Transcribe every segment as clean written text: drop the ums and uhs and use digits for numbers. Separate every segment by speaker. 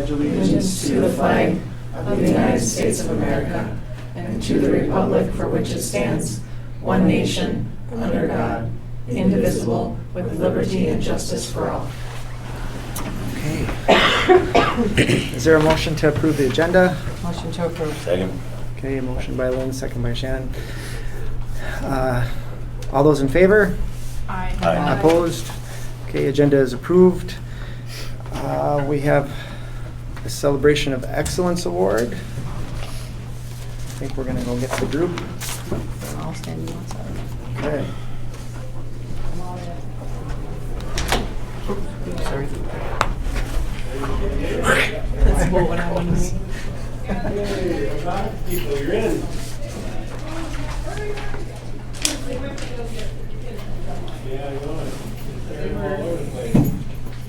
Speaker 1: pledge allegiance to the flag of the United States of America and to the republic for which it stands, one nation, under God, indivisible, with liberty and justice for all.
Speaker 2: Okay. Is there a motion to approve the agenda?
Speaker 3: Motion to approve.
Speaker 4: Second.
Speaker 2: Okay, a motion by Lynn, second by Shannon. All those in favor?
Speaker 3: Aye.
Speaker 4: Aye.
Speaker 2: Opposed? Okay, agenda is approved. We have the Celebration of Excellence Award. I think we're going to go get the group.
Speaker 3: I'll stand you outside.
Speaker 2: Okay. Sorry.
Speaker 3: That's what I want to see.
Speaker 4: You're in.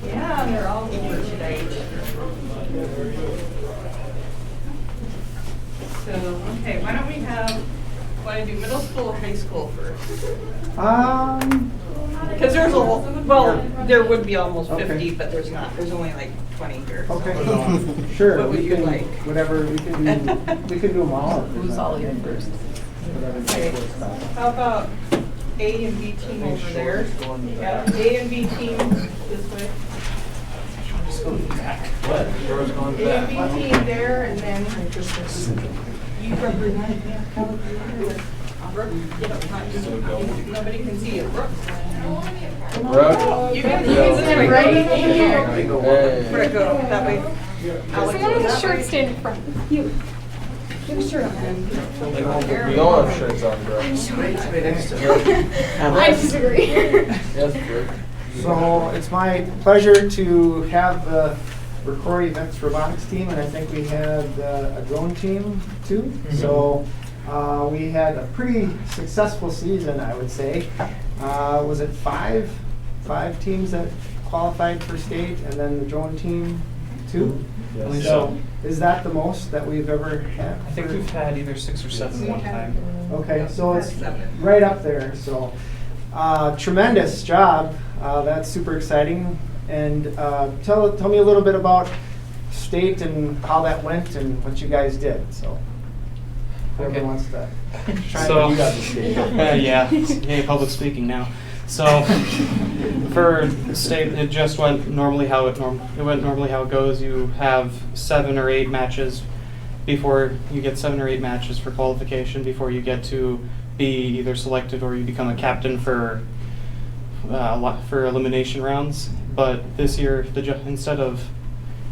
Speaker 3: Yeah, they're all over today. So, okay, why don't we want to do middle school or high school first? Because there's there would be almost 50,
Speaker 2: Okay.
Speaker 3: but there's not. There's only like 20 here.
Speaker 2: Okay. Sure.
Speaker 3: What would
Speaker 2: we
Speaker 3: you
Speaker 2: can,
Speaker 3: like?
Speaker 2: Whatever, we can do them all.
Speaker 3: Who's all here first?
Speaker 2: Whatever
Speaker 3: Okay.
Speaker 2: works best.
Speaker 3: How about A and B team over there? Yeah, A and B team this way.
Speaker 4: What? Door's going
Speaker 3: A and B team there, and then you represent. Brooke, get up front. Nobody can see you. Brooke.
Speaker 4: Brooke.
Speaker 3: You can sit right here. Brooke, go that way. Alex,
Speaker 5: Someone with
Speaker 3: that
Speaker 5: a shirt
Speaker 3: way.
Speaker 5: stand in front. You.
Speaker 3: Get a shirt on.
Speaker 4: We all have shirts on, bro.
Speaker 5: I disagree.
Speaker 4: Yes, Brooke.
Speaker 2: So it's my pleasure to have the Rocori Events Robotics team, and I think we had a drone team too.
Speaker 4: Mm-hmm.
Speaker 2: So we had a pretty successful season, I would say. Was it five teams that qualified for state, and then the drone team too?
Speaker 4: Yes.
Speaker 2: So is that the most that we've ever had?
Speaker 6: I think we've had either 6 or 7 one time.
Speaker 2: Okay, so it's
Speaker 3: Seven.
Speaker 2: right up there. So tremendous job. That's super exciting. And tell me a little bit about state and how that went and what you guys did. So whoever
Speaker 6: Okay.
Speaker 2: wants to try
Speaker 6: So-
Speaker 2: to lead up the state.
Speaker 6: Yeah, hey, public speaking now. So for state, it just went normally how it went normally how it goes. You have 7 or 8 matches before you get 7 or 8 matches for qualification before you get to be either selected or you become a captain for elimination rounds. But this year, instead of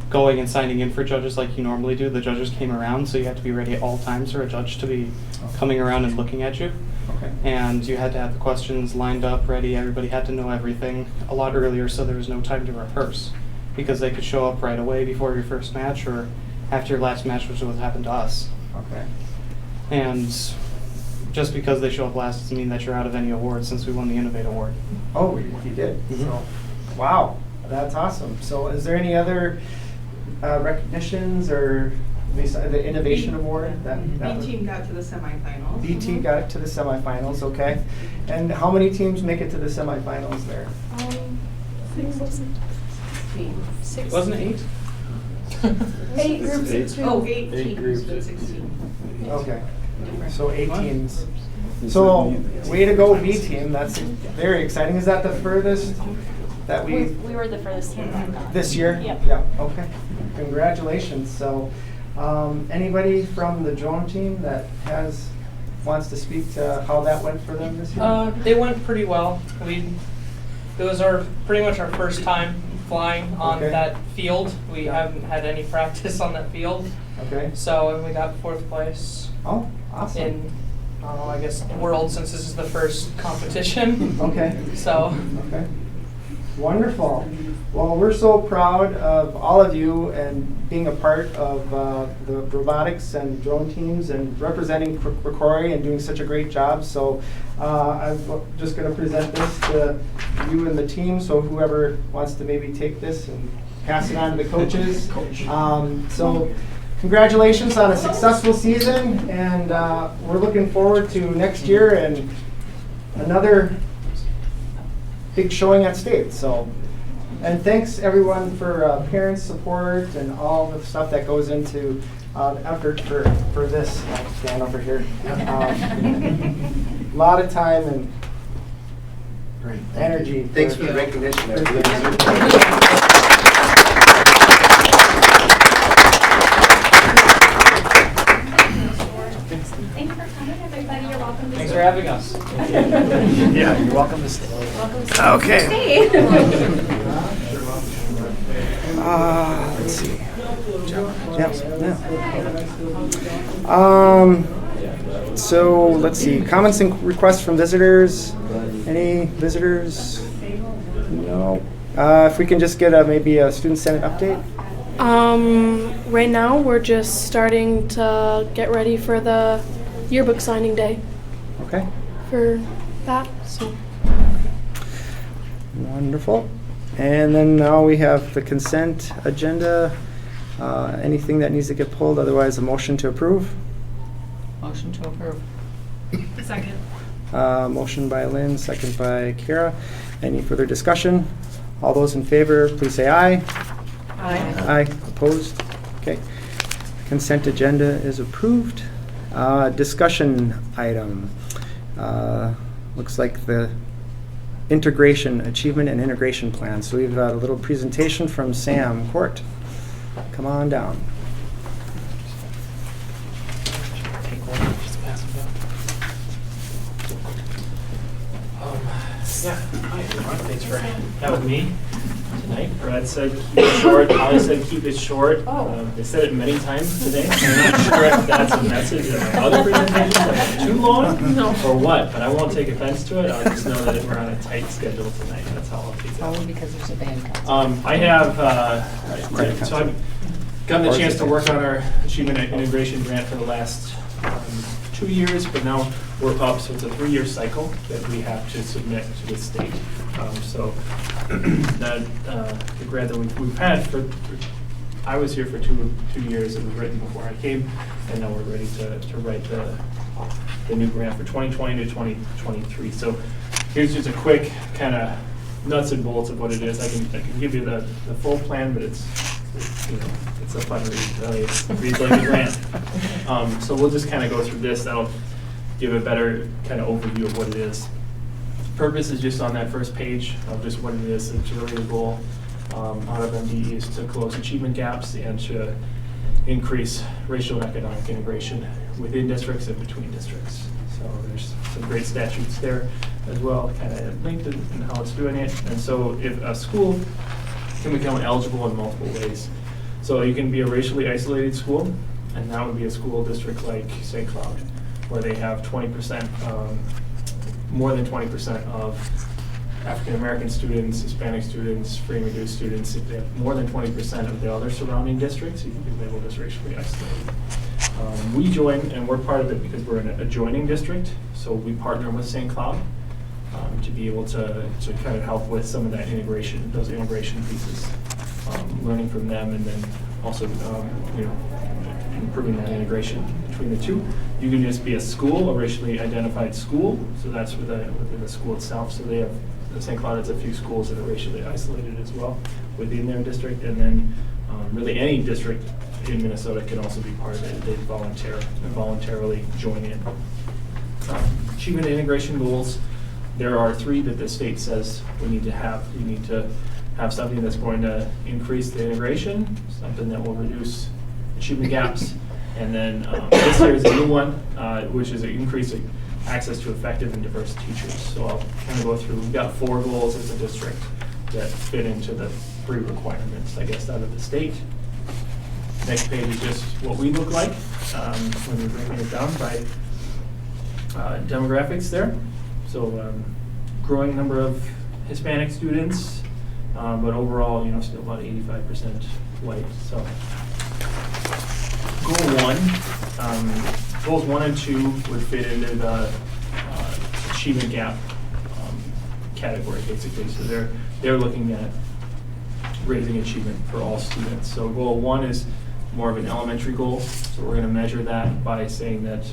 Speaker 6: going and signing in for judges like you normally do, the judges came around, so you had to be ready at all times for a judge to be coming around and looking at you.
Speaker 2: Okay.
Speaker 6: And you had to have the questions lined up, ready. Everybody had to know everything a lot earlier, so there was no time to rehearse, because they could show up right away before your first match or after your last match, which is what happened to us.
Speaker 2: Okay.
Speaker 6: And just because they show up last doesn't mean that you're out of any award, since we won the Innovate Award.
Speaker 2: Oh, you did. So, wow, that's awesome. So is there any other recognitions or the Innovation Award? That
Speaker 3: B
Speaker 2: was-
Speaker 3: team got to the semifinals.
Speaker 2: BT got it to the semifinals, okay. And how many teams make it to the semifinals there?
Speaker 5: Six.
Speaker 6: Wasn't it 8?
Speaker 5: 8 groups of 2.
Speaker 3: Oh, 8
Speaker 4: Eight
Speaker 3: teams,
Speaker 4: groups.
Speaker 3: but 16.
Speaker 2: Okay, so 8 teams. So, way to go, B team, that's very exciting. Is that the furthest that
Speaker 5: We
Speaker 2: we,
Speaker 5: were the furthest team that got.
Speaker 2: this year?
Speaker 5: Yep.
Speaker 2: Yeah, okay. Congratulations. So, anybody from the drone team that wants to speak to how that went for them this year?
Speaker 6: They went pretty well. It was pretty much our first time flying on
Speaker 2: Okay.
Speaker 6: that field. We haven't had any practice on that field.
Speaker 2: Okay.
Speaker 6: So, and we got 4th place
Speaker 2: Oh, awesome.
Speaker 6: in, I don't know, I guess world, since this is the first competition.
Speaker 2: Okay.
Speaker 6: So,
Speaker 2: Okay. Wonderful. Well, we're so proud of all of you and being a part of the robotics and drone teams and representing Rocori and doing such a great job. So I'm just going to present this to you and the team. So whoever wants to maybe take this and pass it on to the coaches. So congratulations on a successful season, and we're looking forward to next year and another big showing at state. So And thanks everyone for parents' support and all the stuff that goes into the effort for this. I'll stand over here. A lot of time and energy.
Speaker 7: Thanks for the recognition.
Speaker 5: Thank you for coming, everybody. You're welcome to
Speaker 6: Thanks for having us.
Speaker 7: Yeah, you're welcome to stay.
Speaker 5: Okay.
Speaker 2: Let's see. So let's see. Comments and requests from visitors. Any visitors? No. If we can just get maybe a student senate update.
Speaker 8: Right now we're just starting to get ready for the yearbook signing day
Speaker 2: Okay.
Speaker 8: for that. So
Speaker 2: Wonderful. And then now we have the consent agenda. Anything that needs to get pulled, otherwise a motion to approve.
Speaker 1: Motion to approve.
Speaker 3: Second.
Speaker 2: Motion by Lynn, second by Kara. Any further discussion? All those in favor, please say aye.
Speaker 1: Aye.
Speaker 2: Aye. Opposed? Okay. Consent agenda is approved. Discussion item. Looks like the integration, achievement and integration plan. So we've got a little presentation from Sam Court. Come on down.
Speaker 6: Take one, just pass it down. Yeah, hi everyone, thanks for having me tonight.
Speaker 9: Brad said keep it short. Holly said keep it short. They said it many times today. I'm not sure if that's a message in my other presentations, that it's too long or what, but I won't take offense to it. I'll just know that we're on a tight schedule tonight. That's how I'll take it.
Speaker 1: Only because there's a band concert.
Speaker 9: I have, so I've gotten the chance to work on our Achievement and Integration Grant for the last 2 years, but now we're up, so it's a 3-year cycle that we have to submit to the state. So that the grant that we've had I was here for two years. It was written before I came, and now we're ready to write the new grant for 2020 to 2023. So here's just a quick kind of nuts and bolts of what it is. I can give you the full plan, but it's a fun read. It reads like a grant. So we'll just kind of go through this. That'll give a better kind of overview of what it is. Purpose is just on that first page of just what it is. It's really the goal out of MDE is to close achievement gaps and to increase racial and economic integration within districts and between districts. So there's some great statutes there as well, kind of linked in how it's doing it. And so if a school can become eligible in multiple ways. So you can be a racially isolated school, and that would be a school district like St. Cloud, where they have 20%, more than 20% of African American students, Hispanic students, free and reduced students. If they have more than 20% of the other surrounding districts, you can be labeled as racially isolated. We join, and we're part of it because we're in an adjoining district, so we partner with St. Cloud to be able to kind of help with some of that integration, those integration pieces, learning from them, and then also improving that integration between the two. You can just be a school, a racially identified school, so that's within the school itself. So they have, St. Cloud has a few schools that are racially isolated as well within their district, and then really any district in Minnesota can also be part of it. They voluntarily join in. Achievement and integration goals. There are 3 that the state says we need to have. We need to have something that's going to increase the integration, something that will reduce achievement gaps, and then this here is a new one, which is increasing access to effective and diverse teachers. So I'll kind of go through. We've got 4 goals as a district that fit into the 3 requirements, I guess, out of the state. Next page is just what we look like when we're breaking it down by demographics there. So growing number of Hispanic students, but overall, still about 85% white. So goals 1 and 2 would fit into the achievement gap category, basically. So they're looking at raising achievement for all students. So goal 1 is more of an elementary goal. So we're going to measure that by saying that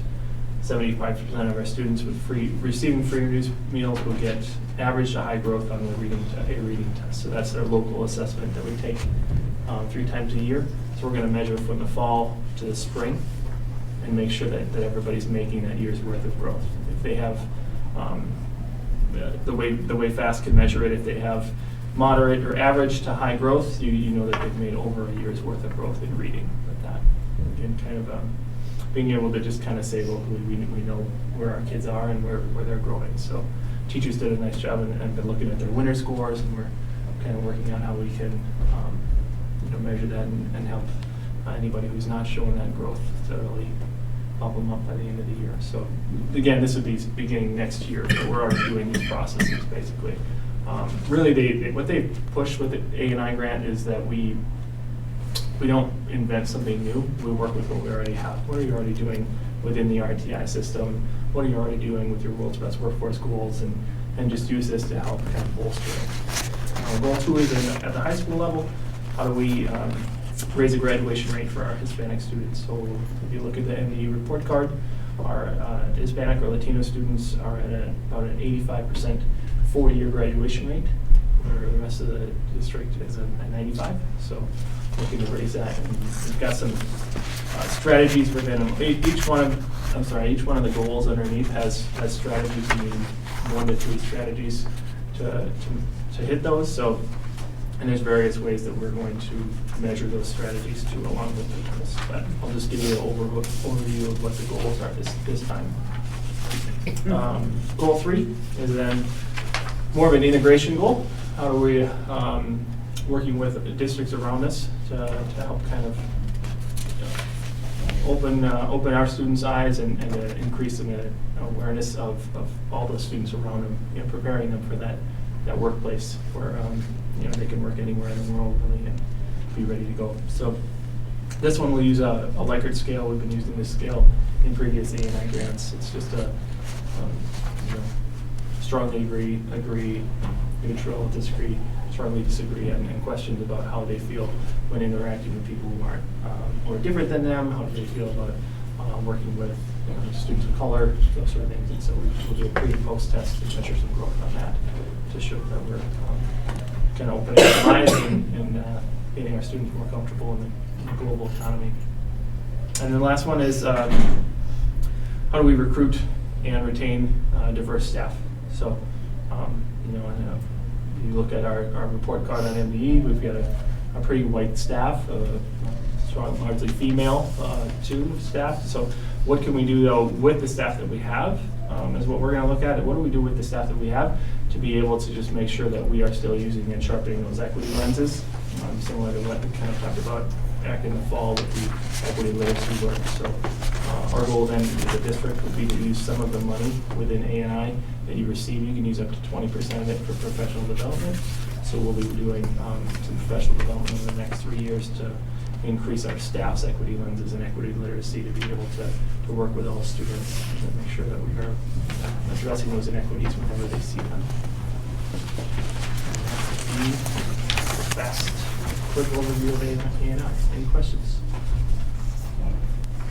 Speaker 9: 75% of our students with receiving free reduced meals will get average to high growth on the reading test. So that's our local assessment that we take 3 times a year. So we're going to measure from the fall to the spring and make sure that everybody's making that year's worth of growth. If they have, the way FAST can measure it, if they have moderate or average to high growth, you know that they've made over a year's worth of growth in reading with that. Again, kind of being able to just kind of say locally, we know where our kids are and where they're growing. So teachers did a nice job and been looking at their winter scores, and we're kind of working on how we can measure that and help anybody who's not showing that growth to really bump them up by the end of the year. So again, this would be beginning next year, but we're already doing these processes basically. Really, what they push with the A&I grant is that we don't invent something new. We work with what we already have. What are you already doing within the RTI system? What are you already doing with your World's Best Workforce goals? And just use this to help kind of bolster it. Goal 2 is at the high school level. How do we raise the graduation rate for our Hispanic students? So if you look at the MDU report card, our Hispanic or Latino students are at about an 85% 4-year graduation rate, where the rest of the district is at 95. So looking to raise that, and we've got some strategies within them. Each one of the goals underneath has strategies. We need 1 to 3 strategies to hit those. So, and there's various ways that we're going to measure those strategies too, along with the goals. But I'll just give you an overview of what the goals are this time. Goal 3 is then more of an integration goal. How do we, working with the districts around us to help kind of open our students' eyes and increase the awareness of all the students around them, preparing them for that workplace where they can work anywhere in the world really and be ready to go. So this one we'll use a Likert scale. We've been using this scale in previous A&I grants. It's just a strongly agree, neutral, disagree, strongly disagree, and questions about how they feel when interacting with people who aren't or different than them. How do they feel about working with students of color, those sort of things. And so we'll do a pre and post test to measure some growth on that to show that we're kind of opening our minds and getting our students more comfortable in the global economy. And the last one is how do we recruit and retain diverse staff? So, you look at our report card on MBE, we've got a pretty white staff, strong, largely female staff. So what can we do though with the staff that we have is what we're going to look at. What do we do with the staff that we have to be able to just make sure that we are still using and sharpening those equity lenses, similar to what we kind of talked about back in the fall with the equity literacy work. So our goal then as a district would be to use some of the money within A&I that you receive. You can use up to 20% of it for professional development. So we'll be doing some professional development over the next 3 years to increase our staff's equity lenses and equity literacy to be able to work with all students and make sure that we are addressing those inequities whenever they see them. Fast, quick overview of A&I. Any questions?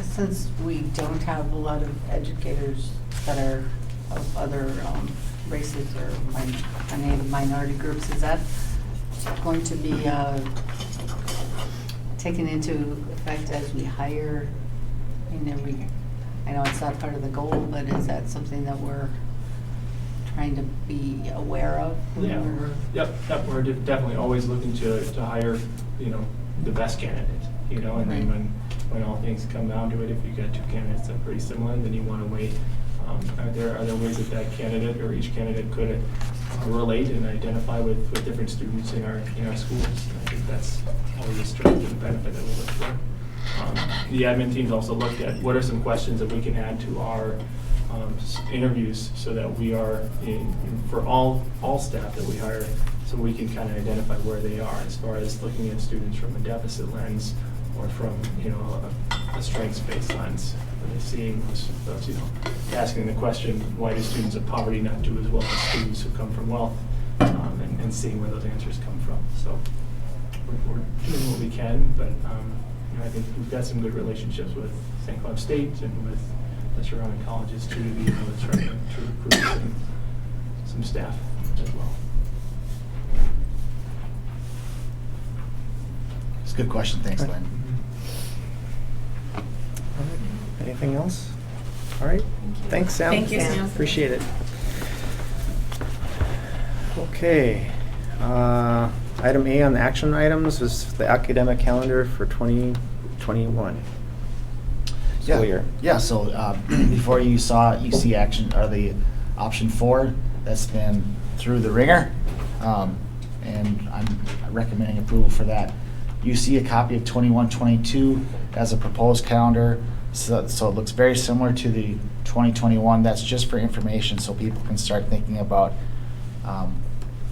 Speaker 10: Since we don't have a lot of educators that are of other races or minority groups, is that going to be taken into effect as we hire? I know it's not part of the goal, but is that something that we're trying to be aware of?
Speaker 9: Yeah, we're definitely always looking to hire, the best candidate, and then when all things come down to it, if you've got 2 candidates that are pretty similar, then you want to weigh, are there ways that candidate or each candidate could relate and identify with different students in our schools? And I think that's always a strength and benefit that we look for. The admin team's also looked at what are some questions that we can add to our interviews so that we are, for all staff that we hire, so we can kind of identify where they are as far as looking at students from a deficit lens or from, a strengths-based lens. Are they seeing those, asking the question, why do students of poverty not do as well as students who come from wealth, and seeing where those answers come from. So we're doing what we can, but I think we've got some good relationships with St. Cloud State and with the surrounding colleges too, to be able to try to recruit some staff as well.
Speaker 7: It's a good question. Thanks,
Speaker 2: Okay.
Speaker 7: Lynn.
Speaker 2: Anything else? All right. Thanks, Sam.
Speaker 1: Thank you, Sam.
Speaker 2: Appreciate it. Okay. Item A on the action items is the academic calendar for 2021 school year.
Speaker 7: Yeah, so before you see action, or the option 4, that's been through the ringer, and I'm recommending approval for that. You see a copy of 21-22 as a proposed calendar, so it looks very similar to the 2021. That's just for information, so people can start thinking about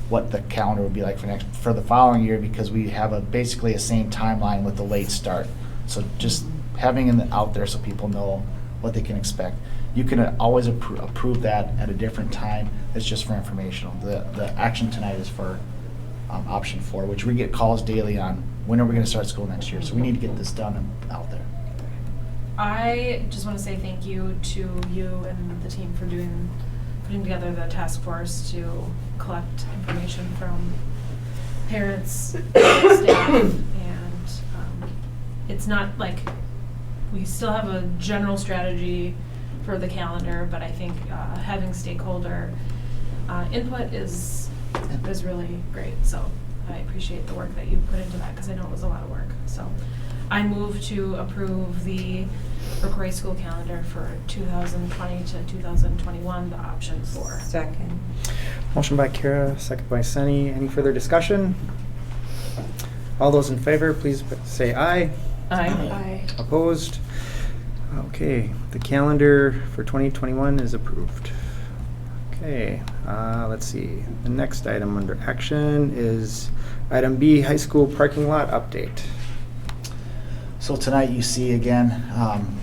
Speaker 7: what the calendar would be like for the following year, because we have basically a same timeline with the late start. So just having it out there so people know what they can expect. You can always approve that at a different time. It's just for informational. The action tonight is for option 4, which we get calls daily on when are we going to start school next year. So we need to get this done and out there.
Speaker 11: I just want to say thank you to you and the team for putting together the task force to collect information from parents, staff, and it's not like we still have a general strategy for the calendar, but I think having stakeholder input is really great. So I appreciate the work that you put into that, because I know it was a lot of work. So I move to approve the Rocori school calendar for 2020 to 2021, the option 4.
Speaker 10: Second.
Speaker 2: Motion by Kara, second by Sunny. Any further discussion? All those in favor, please say aye.
Speaker 8: Aye.
Speaker 2: Opposed? Okay, the calendar for 2021 is approved. Okay, let's see. The next item under action is item B, high school parking lot update.
Speaker 7: So tonight you see again,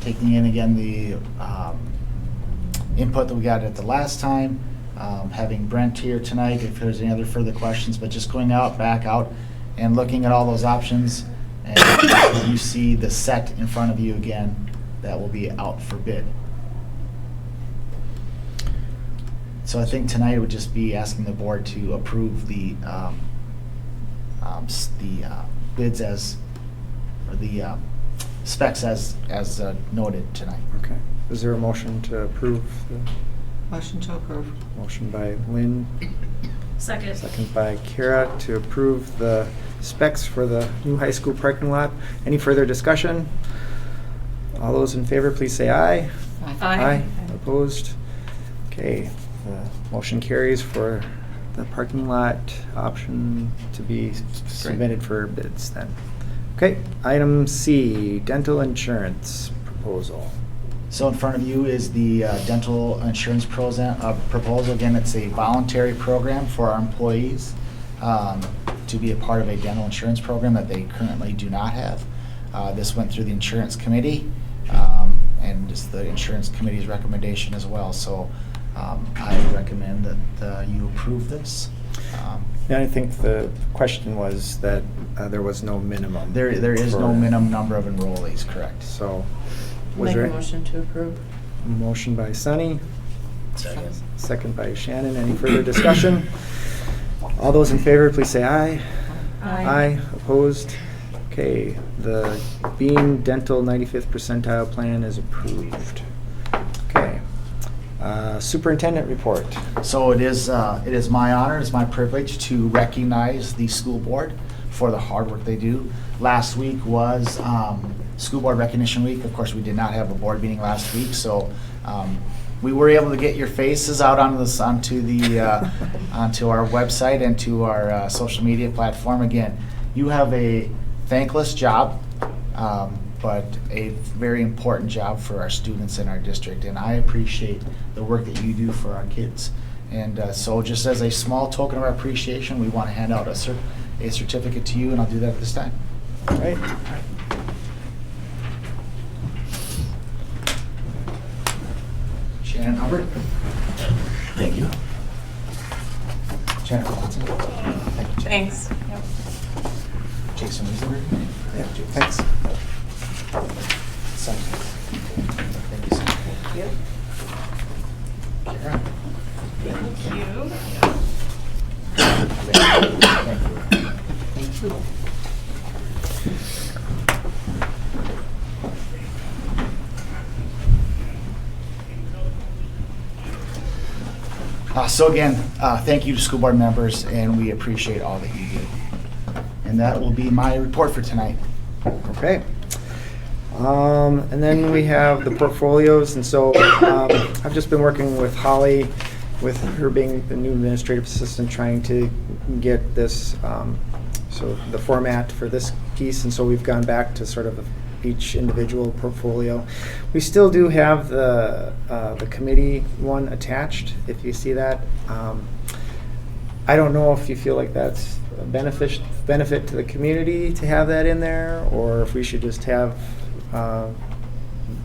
Speaker 7: taking in again the input that we got at the last time, having Brent here tonight if there's any other further questions, but just going back out and looking at all those options, and you see the set in front of you again that will be out for bid. So I think tonight would just be asking the board to approve the bids or the specs as noted tonight.
Speaker 2: Okay. Is there a motion to approve?
Speaker 10: Motion to approve.
Speaker 2: Motion by Lynn,
Speaker 11: Second.
Speaker 2: second by Kara to approve the specs for the new high school parking lot. Any further discussion? All those in favor, please say aye.
Speaker 11: Aye.
Speaker 2: Opposed? Okay, the motion carries for the parking lot option to be submitted for bids then. Okay, item C, dental insurance proposal.
Speaker 7: So in front of you is the dental insurance proposal. Again, it's a voluntary program for our employees to be a part of a dental insurance program that they currently do not have. This went through the insurance committee, and it's the insurance committee's recommendation as well. So I recommend that you approve this.
Speaker 2: Yeah, I think the question was that there was no minimum.
Speaker 7: There is no minimum number of enrollees, correct?
Speaker 2: So, was
Speaker 10: Make
Speaker 2: there
Speaker 10: a motion to approve.
Speaker 2: a motion by Sunny,
Speaker 7: Second.
Speaker 2: second by Shannon. Any further discussion? All those in favor, please say aye.
Speaker 11: Aye.
Speaker 2: Opposed? Okay, the Bean Dental 95th percentile plan is approved. Okay. Superintendent report.
Speaker 7: So it is my honor, it's my privilege to recognize the school board for the hard work they do. Last week was School Board Recognition Week. Of course, we did not have a board meeting last week, so we were able to get your faces out onto our website and to our social media platform. Again, you have a thankless job, but a very important job for our students in our district, and I appreciate the work that you do for our kids. And so just as a small token of our appreciation, we want to hand out a certificate to you, and I'll do that at this time.
Speaker 2: All right.
Speaker 7: Shannon Hubbard. Thank you. Shannon Watson. Thank you, Jen.
Speaker 1: Thanks.
Speaker 7: Jason Riesenberg.
Speaker 2: Yeah, thanks.
Speaker 7: Thank you, sir.
Speaker 10: Yep.
Speaker 7: Kara.
Speaker 11: Thank you.
Speaker 10: Thank you.
Speaker 7: So again, thank you to school board members, and we appreciate all that you do. And that will be my report for tonight.
Speaker 2: Okay. And then we have the portfolios, and so I've just been working with Holly, with her being the new administrative assistant, trying to get this, so the format for this piece, and so we've gone back to sort of each individual portfolio. We still do have the committee one attached, if you see that. I don't know if you feel like that's a benefit to the community to have that in there, or if we should just have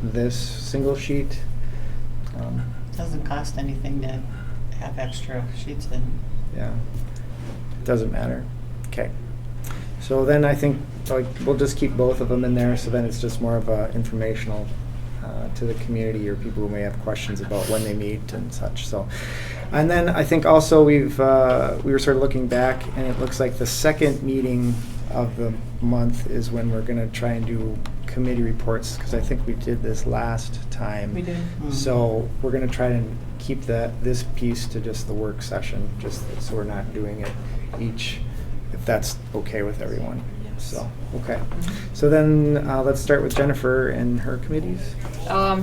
Speaker 2: this single sheet.
Speaker 10: Doesn't cost anything to have extra sheets in.
Speaker 2: Yeah, doesn't matter. Okay. So then I think we'll just keep both of them in there, so then it's just more of a informational to the community or people who may have questions about when they meet and such. So, and then I think also we were sort of looking back, and it looks like the second meeting of the month is when we're going to try and do committee reports, because I think we did this last time.
Speaker 10: We did. Mm-hmm.
Speaker 2: So we're going to try and keep this piece to just the work session, just so we're not doing it each, if that's okay with everyone. So, okay. So then let's start with Jennifer and her committees.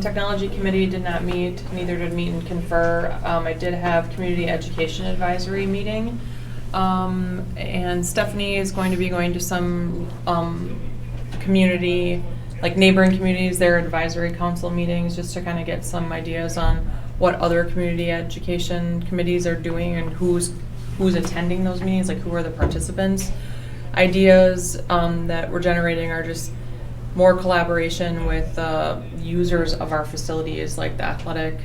Speaker 11: Technology committee did not meet, neither did meet and confer. I did have community education advisory meeting. And Stephanie is going to be going to some community, like neighboring communities, their advisory council meetings, just to kind of get some ideas on what other community education committees are doing and who's attending those meetings, like who are the participants. Ideas that we're generating are just more collaboration with users of our facilities, like the athletic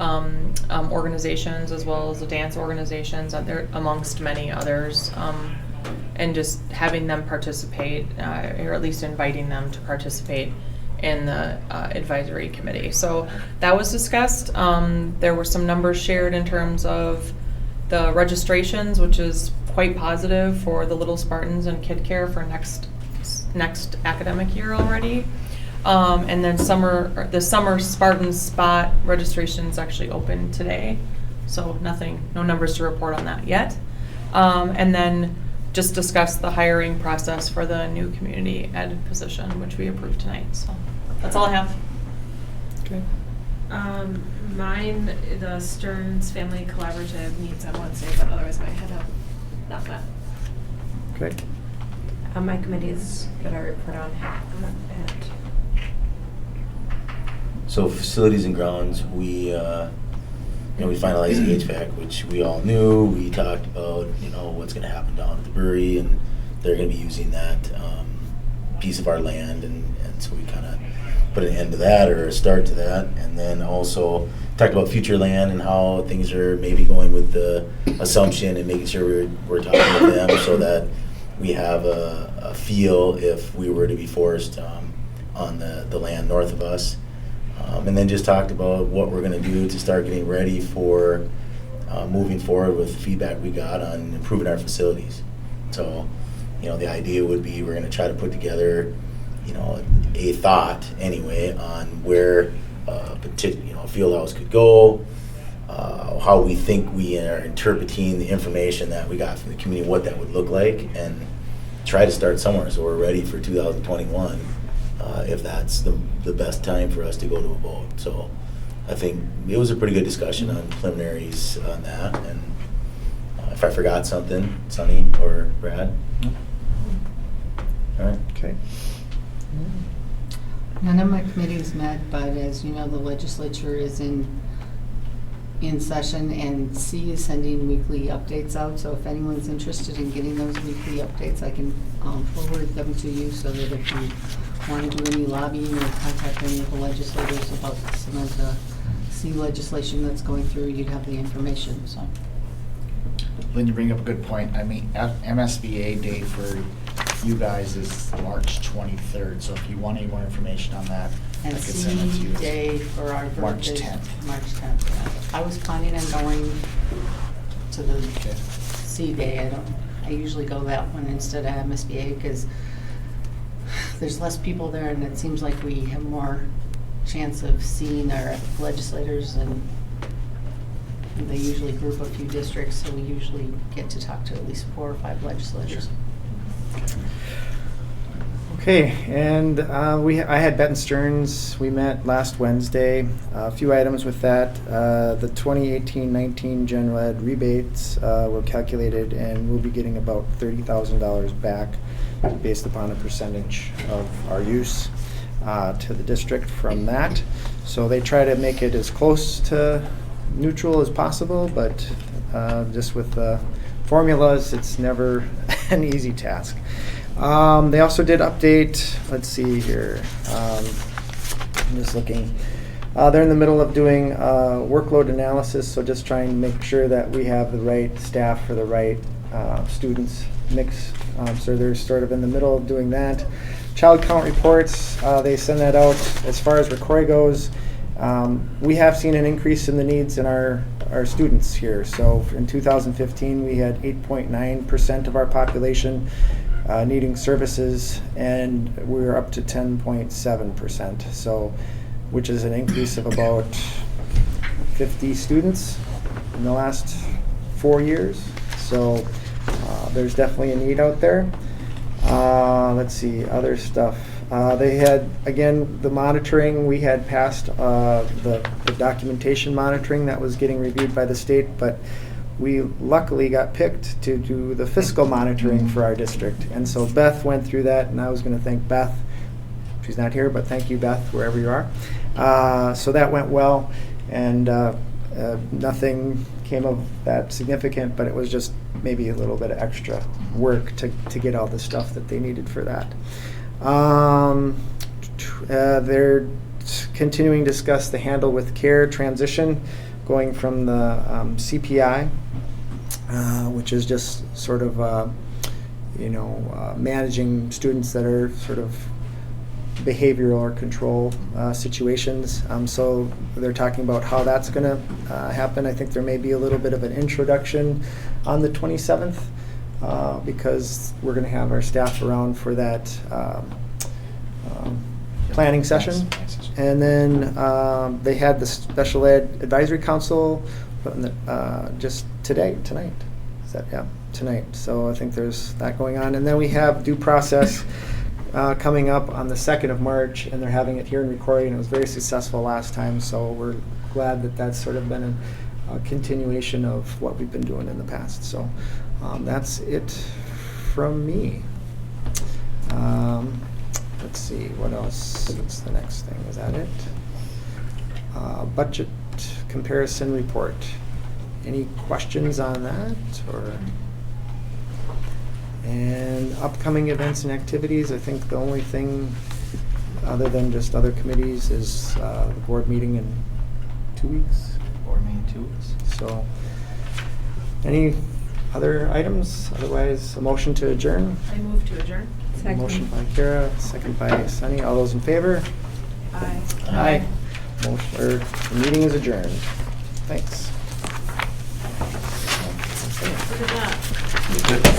Speaker 11: organizations as well as the dance organizations, amongst many others, and just having them participate, or at least inviting them to participate in the advisory committee. So that was discussed. There were some numbers shared in terms of the registrations, which is quite positive for the Little Spartans and Kid Care for next academic year already. And then the summer Spartans spot registration is actually open today, so no numbers to report on that yet. And then just discuss the hiring process for the new community ed position, which we approved tonight. So that's all I have.
Speaker 2: Okay.
Speaker 11: Mine, the Stearns Family Collaborative meets on Wednesday, but otherwise my head up, not that.
Speaker 2: Okay.
Speaker 1: My committees that I report on
Speaker 12: So facilities and grounds, we finalized the HVAC, which we all knew. We talked about, what's going to happen down at the brewery, and they're going to be using that piece of our land, and so we kind of put an end to that, or a start to that. And then also talked about future land and how things are maybe going with the assumption, and making sure we're talking with them so that we have a feel if we were to be forced on the land north of us. And then just talked about what we're going to do to start getting ready for moving forward with the feedback we got on improving our facilities. So, the idea would be we're going to try to put together, a thought anyway on where a field house could go, how we think we are interpreting the information that we got from the community, what that would look like, and try to start somewhere so we're ready for 2021. If that's the best time for us to go to a vote. So I think it was a pretty good discussion on preliminaries on that. And if I forgot something, Sonny or Brad? All right.
Speaker 2: Okay.
Speaker 10: None of my committees met, but as you know, the legislature is in session, and C is sending weekly updates out. So if anyone's interested in getting those weekly updates, I can forward them to you, so that if you want to do any lobbying or contact any of the legislators about some of the C legislation that's going through, you'd have the information. So,
Speaker 7: Lynn, you bring up a good point. I mean, MSBA day for you guys is March 23rd, so if you want any more information on that, I
Speaker 10: And
Speaker 7: could send it to you.
Speaker 10: C day for our birthday.
Speaker 7: March 10th.
Speaker 10: March 10th, yeah. I was planning on going to the
Speaker 7: Okay.
Speaker 10: C day. I usually go that one instead of MSBA because there's less people there and it seems like we have more chance of seeing our legislators, and they usually group a few districts, so we usually get to talk to at least 4 or 5 legislators.
Speaker 2: Okay, and I had Benton Stearns. We met last Wednesday. A few items with that. The 2018-19 general ed rebates were calculated, and we'll be getting about $30,000 back based upon a percentage of our use to the district from that. So they try to make it as close to neutral as possible, but just with the formulas, it's never an easy task. They also did update, let's see here, I'm just looking. They're in the middle of doing workload analysis, so just trying to make sure that we have the right staff for the right students mix. So they're sort of in the middle of doing that. Child count reports, they send that out. As far as Rocori goes, we have seen an increase in the needs in our students here. So in 2015, we had 8.9% of our population needing services, and we're up to 10.7%. So, which is an increase of about 50 students in the last 4 years. So there's definitely a need out there. Let's see, other stuff. They had, again, the monitoring. We had passed the documentation monitoring that was getting reviewed by the state, but we luckily got picked to do the fiscal monitoring for our district. And so Beth went through that, and I was going to thank Beth. She's not here, but thank you, Beth, wherever you are. So that went well, and nothing came of that significant, but it was just maybe a little bit of extra work to get all the stuff that they needed for that. They're continuing to discuss the handle with care transition, going from the CPI, which is just sort of managing students that are sort of behavioral or control situations. So they're talking about how that's going to happen. I think there may be a little bit of an introduction on the 27th because we're going to have our staff around for that planning session. And then they had the Special Ed Advisory Council just tonight. Is that, yeah, tonight. So I think there's that going on. And then we have due process coming up on the 2nd of March, and they're having it here in Rocori, and it was very successful last time, so we're glad that that's sort of been a continuation of what we've been doing in the past. So that's it from me. Let's see, what else? What's the next thing? Is that it? Budget comparison report. Any questions on that? And upcoming events and activities, I think the only thing other than just other committees is the board meeting in 2 weeks.
Speaker 7: Board meeting 2 weeks.
Speaker 2: So, any other items? Otherwise, a motion to adjourn.
Speaker 11: I move to adjourn.
Speaker 10: Second.
Speaker 2: Motion by Kara, second by Sunny. All those in favor?
Speaker 11: Aye.
Speaker 2: Aye. The meeting is adjourned. Thanks.
Speaker 11: Look at that.